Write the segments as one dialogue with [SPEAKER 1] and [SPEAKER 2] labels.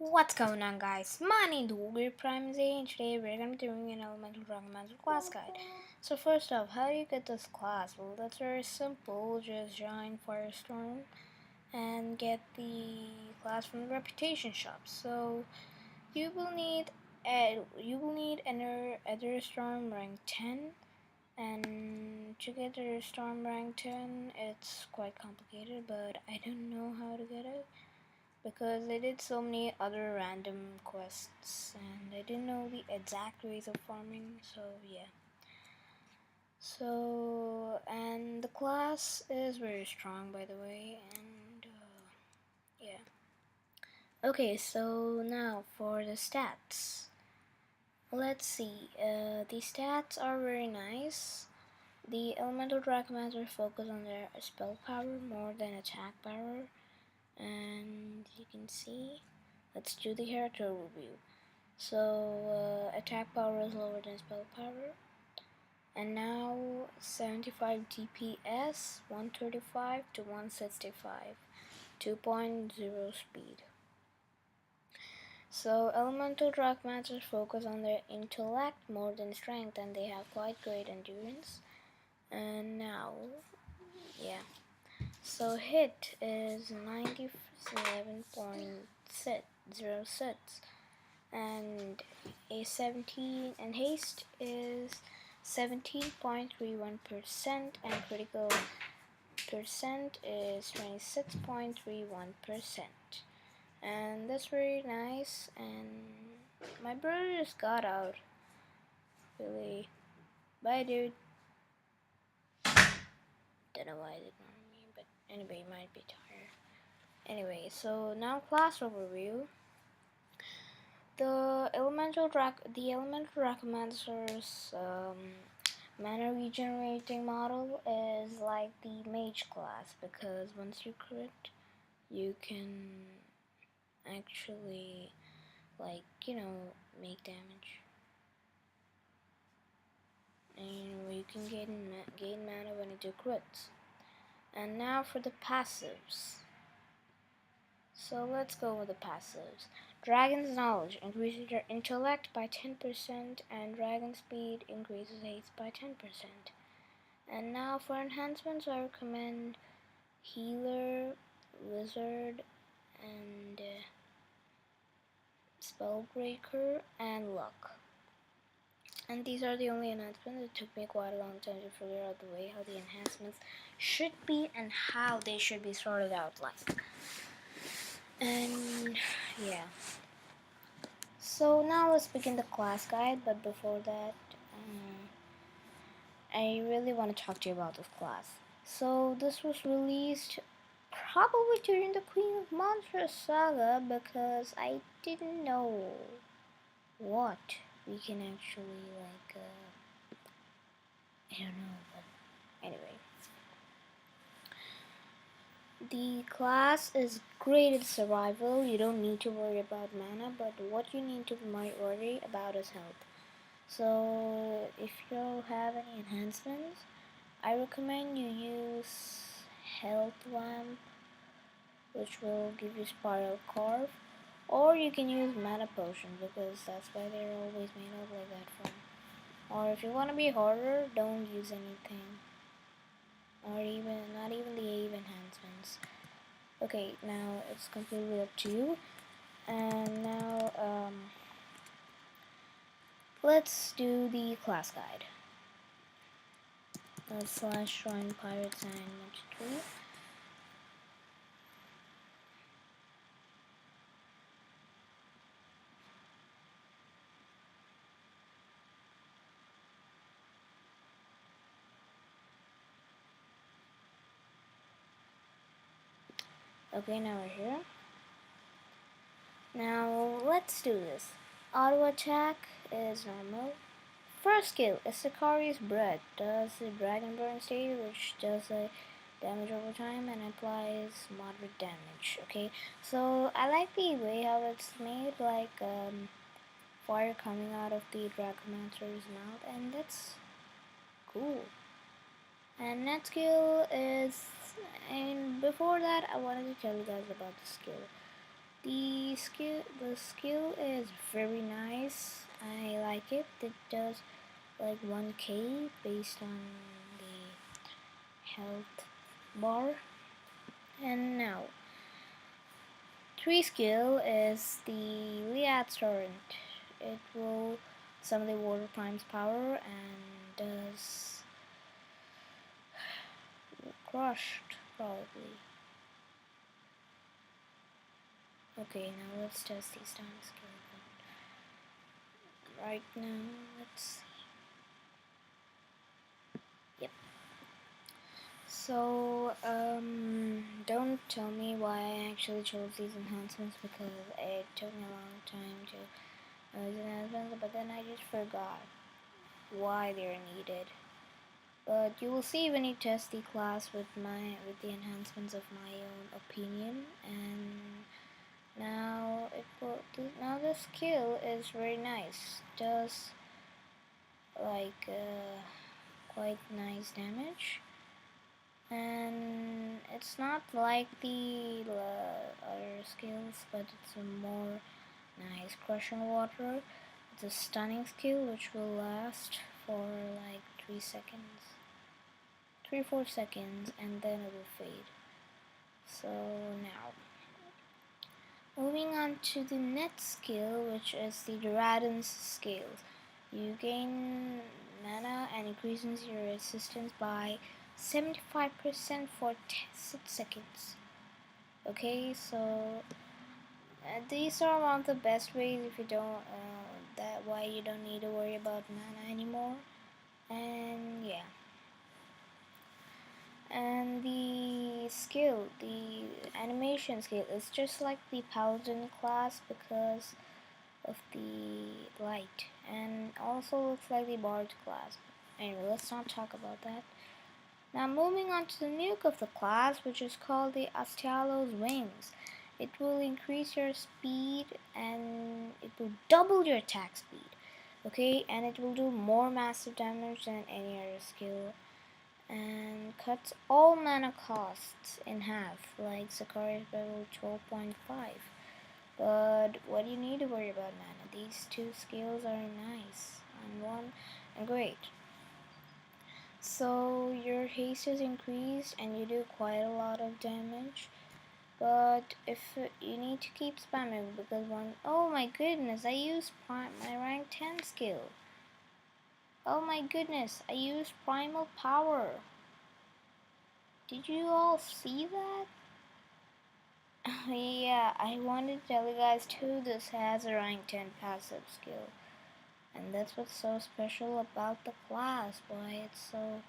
[SPEAKER 1] What's going on, guys? My name is Google Prime Z, and today we're going to be doing an elemental Dracomancer class guide. So first off, how do you get this class? Well, that's very simple. Just join Firestorm and get the class from the reputation shop. So you will need Ether Storm rank 10, and to get Ether Storm rank 10, it's quite complicated, but I don't know how to get it because I did so many other random quests and I didn't know the exact ways of farming, so yeah. And the class is very strong, by the way, and yeah. Okay, so now for the stats. Let's see, the stats are very nice. The elemental Dracomancer focus on their spell power more than attack power, and you can see, let's do the character review. So attack power is lower than spell power, and now 75 DPS, 135 to 165, 2.0 speed. So elemental Dracomancers focus on their intellect more than strength, and they have quite great endurance. And now, yeah. So hit is 97.06, and a 17 and haste is 17.31%, and critical percent is 26.31%. And that's very nice. And my brother just got out. Really. Bye, dude. Don't know why I didn't know me, but anyway, he might be tired. Anyway, so now class overview. The elemental Dracomancer's mana regenerating model is like the mage class, because once you crit, you can actually, like, make damage. And you can gain mana when you do crits. And now for the passives. So let's go with the passives. Dragon's Knowledge increases your intellect by 10%, and Dragon Speed increases haste by 10%. And now for enhancements, I recommend Healer, Wizard, and Spellbreaker, and Luck. And these are the only enhancements. It took me quite a long time to figure out the way how the enhancements should be and how they should be sorted out like. And yeah. So now let's begin the class guide, but before that, I really want to talk to you about this class. So this was released probably during the Queen of Monsters saga, because I didn't know what we can actually, like, I don't know, but anyway. The class is great at survival. You don't need to worry about mana, but what you need to worry about is health. So if you have any enhancements, I recommend you use Health Lamp, which will give you Spiral Carve, or you can use Mana Potion, because that's why they're always made up like that for. Or if you want to be harder, don't use anything, or not even the Ave enhancements. Okay, now it's completely up to you. And now let's do the class guide. / Shrine Pirates and Magic 3. Okay, now we're here. Now let's do this. Auto attack is normal. First skill is Sakari's Breath. Does the Dragon Burn stage, which does a damage over time and applies moderate damage. Okay, so I like the way how it's made, like fire coming out of the Dracomancer's mouth, and that's cool. And next skill is, and before that, I wanted to tell you guys about the skill. The skill is very nice. I like it. It does like 1k based on the health bar. And now, 3 skill is the Liat Torrent. It will summon the Water Prime's power and does crushed probably. Okay, now let's test these time skill. Right now, let's see. Yep. So, don't tell me why I actually chose these enhancements because it took me a long time to use enhancements, but then I just forgot why they're needed. But you will see when you test the class with the enhancements of my own opinion. And now now the skill is very nice. Does like quite nice damage. And it's not like the other skills, but it's a more nice crushing water. It's a stunning skill which will last for like 3-4 seconds, and then it will fade. So now, moving on to the next skill, which is the Duradon's skill. You gain mana and increases your resistance by 75% for 6 seconds. Okay, so these are one of the best ways if you don't that why you don't need to worry about mana anymore. And yeah, and the animation skill is just like the paladin class because of the light, and also looks like the bard class. Anyway, let's not talk about that. Now moving on to the nuke of the class, which is called the Astialo's Wings. It will increase your speed and it will double your attack speed. Okay, and it will do more massive damage than any other skill. And cuts all mana costs in half, like Sakari's level 12.5. But what do you need to worry about mana? These two skills are nice and great. So your haste is increased and you do quite a lot of damage. But if you need to keep spamming because oh my goodness, I used my rank 10 skill. Oh my goodness, I used primal power. Did you all see that? Yeah, I wanted to tell you guys too, this has a rank 10 passive skill. And that's what's so special about the class, why it's so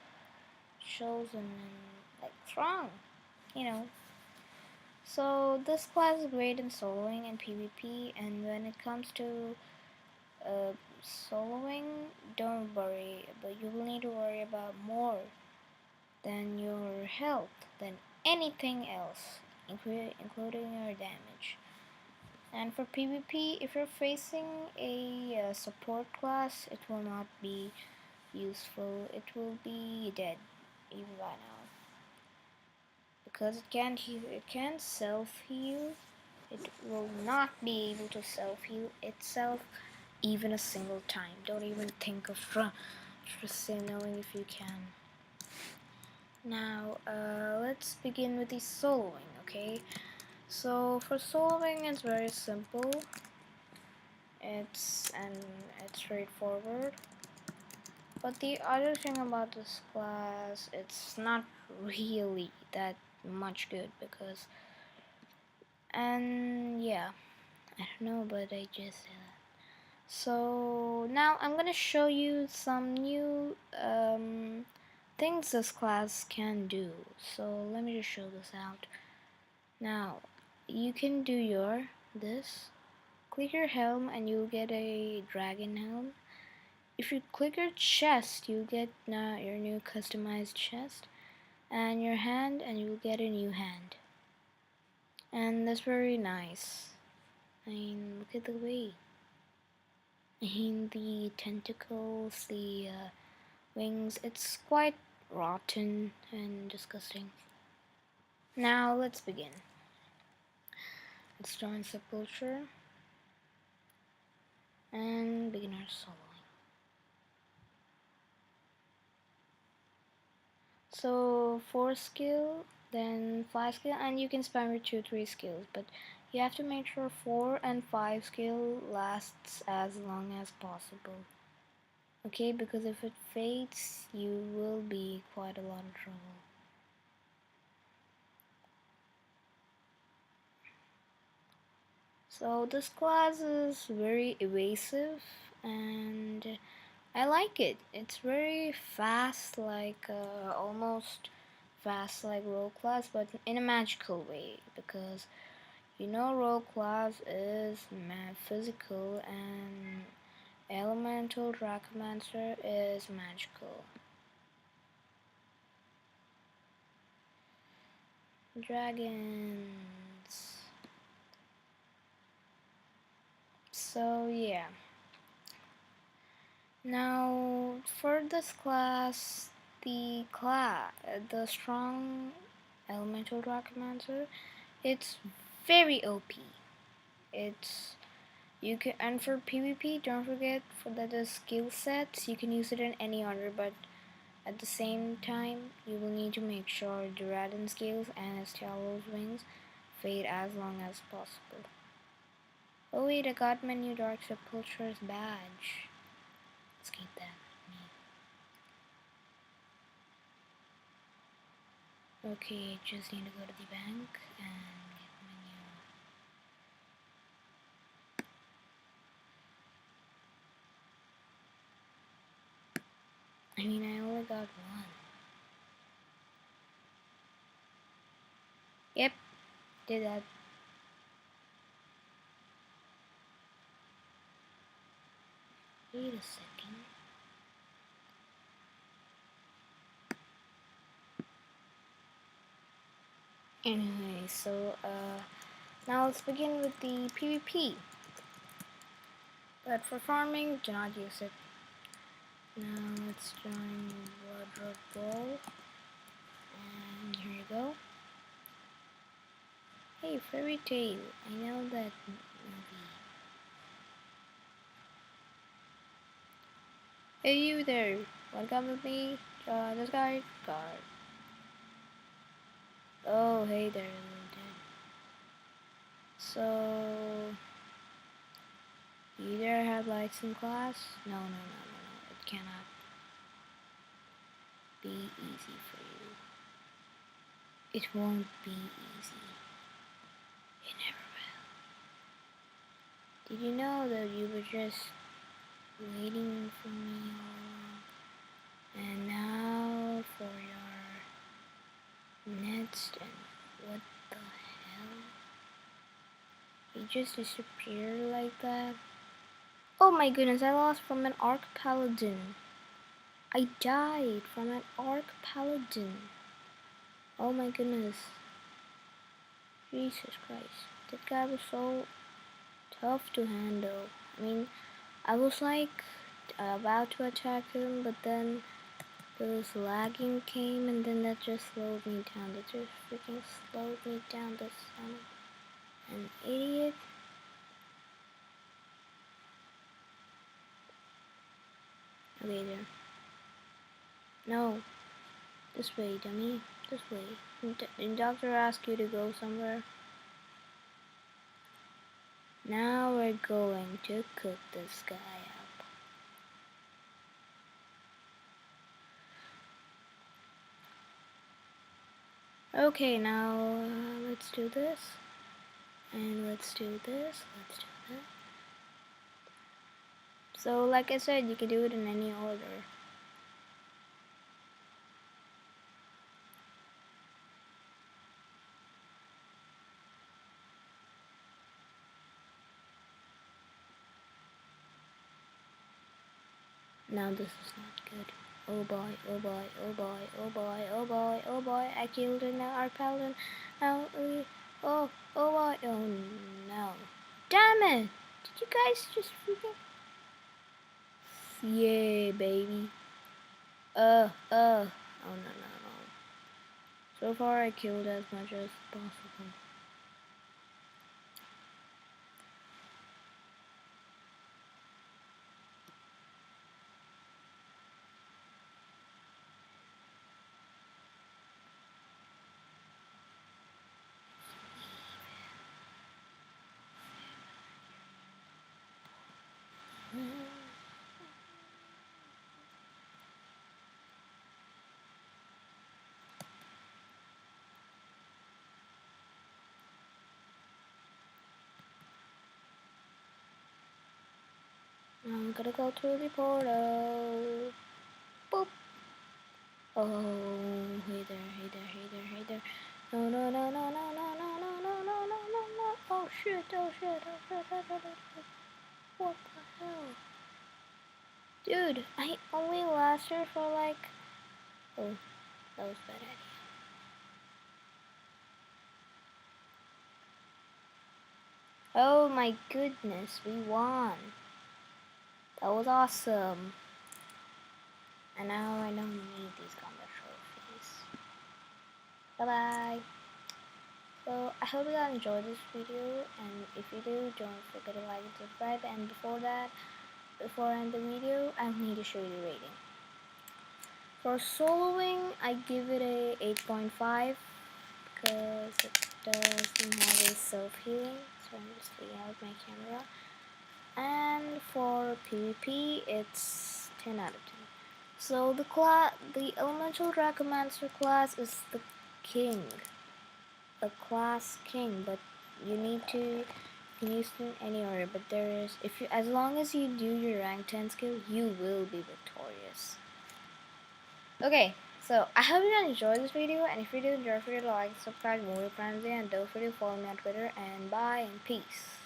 [SPEAKER 1] chosen and like strong, you know. So this class is great in soloing and PvP, and when it comes to soloing, don't worry, but you will need to worry about more than your health, than anything else, including your damage. And for PvP, if you're facing a support class, it will not be useful. It will be dead even by now because it can't heal. It can't self-heal. It will not be able to self-heal itself even a single time. Don't even think of knowing if you can. Now, let's begin with the soloing, okay? So, for soloing, it's very simple. It's straightforward. But the other thing about this class, it's not really that much good because, and yeah, I don't know, but I just said that. So now I'm gonna show you some new things this class can do. So let me just show this out. Now you can do this. Click your helm and you'll get a dragon helm. If you click your chest, you get your new customized chest, and your hand, and you'll get a new hand. And that's very nice. I mean, look at the way. I mean, the tentacles, the wings, it's quite rotten and disgusting. Now, let's begin. Let's join Sepulture and beginner soloing. So 4 skill, then 5 skill, and you can spam your 2-3 skills, but you have to make sure 4 and 5 skill lasts as long as possible. Okay, because if it fades, you will be quite a lot of trouble. So this class is very evasive and I like it. It's very fast, like almost fast like rogue class, but in a magical way, because you know rogue class is physical and elemental Dracomancer is magical. Dragons. So yeah. Now for this class, the strong elemental Dracomancer, it's very OP. It's you can, and for PvP, don't forget for the skill sets, you can use it in any order, but at the same time, you will need to make sure Duradin skills and Estialo's wings fade as long as possible. Oh wait, I got my new Dark Sepulture's badge. Let's keep that with me. Okay, just need to go to the bank and get my new. I mean, I only got one. Yep, did that. Wait a second. Anyway, so now let's begin with the PvP. But for farming, do not use it. Now let's join Wardrobe Ball. And here you go. Hey, Fairy Tail. I know that movie. Hey, you there. Welcome with me. This guy. Guard. Oh, hey there, little dude. So, you there have lights in class? No. It cannot be easy for you. It won't be easy. It never will. Did you know that you were just waiting for me all along? And now for your next, and what the hell? You just disappeared like that? Oh my goodness, I lost from an Arc Paladin. I died from an Arc Paladin. Oh my goodness. Jesus Christ. That guy was so tough to handle. I mean, I was like about to attack him, but then this lagging came and then that just slowed me down. That just freaking slowed me down. This son of an idiot. Okay then. No. This way, dummy. This way. Did doctor ask you to go somewhere? Now we're going to cook this guy up. Okay, now let's do this. And let's do this. Let's do that. So, like I said, you can do it in any order. Now this is not good. Oh boy, oh boy, oh boy, oh boy, oh boy, oh boy, I killed our paladin. Now oh boy, oh no. Damn it! Did you guys just freaking... Yeah, baby. Oh no. So far I killed as much as possible. I'm gonna go through the portal. Boop. Oh, hey there, hey there, hey there, hey there. No, no, no, no, no, no, no, no, no, no, no, no, no. Oh shit, oh shit, oh shit, oh shit, oh shit. What the hell? Dude, I only lasted for like... Oh, that was a bad idea. Oh my goodness, we won. That was awesome. And now I don't need these combat trophies. Bye-bye. So, I hope you guys enjoyed this video, and if you do, don't forget to like and subscribe. And before I end the video, I need to show you the rating. For soloing, I give it a 8.5 because it doesn't have a self-healing. So I'm just taking out my camera. And for PvP, it's 10 out of 10. So the elemental Dracomancer class is the king, the class king. But you need to use it in any order. But there is, as long as you do your rank 10 skill, you will be victorious. Okay, so I hope you guys enjoyed this video, and if you did enjoy, feel free to like, subscribe, more friends, and don't forget to follow me on Twitter. And bye and peace.